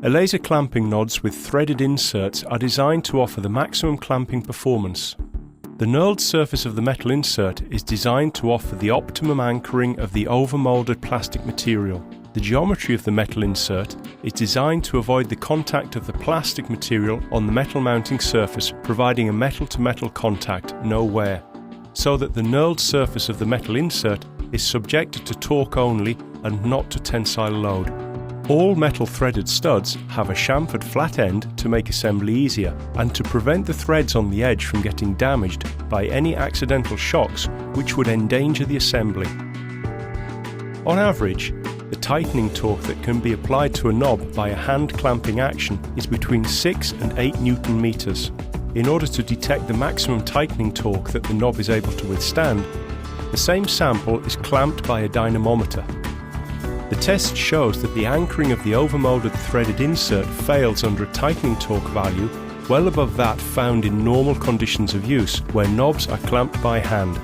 Elesa clamping nods with threaded inserts are designed to offer the maximum clamping performance. The knurled surface of the metal insert is designed to offer the optimum anchoring of the overmolded plastic material. The geometry of the metal insert is designed to avoid the contact of the plastic material on the metal mounting surface, providing a metal-to-metal contact, no wear, so that the knurled surface of the metal insert is subjected to torque only and not to tensile load. All metal threaded studs have a chamfered flat end to make assembly easier and to prevent the threads on the edge from getting damaged by any accidental shocks which would endanger the assembly. On average, the tightening torque that can be applied to a knob by a hand clamping action is between 6 and 8 Newton meters. In order to detect the maximum tightening torque that the knob is able to withstand, the same sample is clamped by a dynamometer. The test shows that the anchoring of the overmolded threaded insert fails under a tightening torque value well above that found in normal conditions of use where knobs are clamped by hand.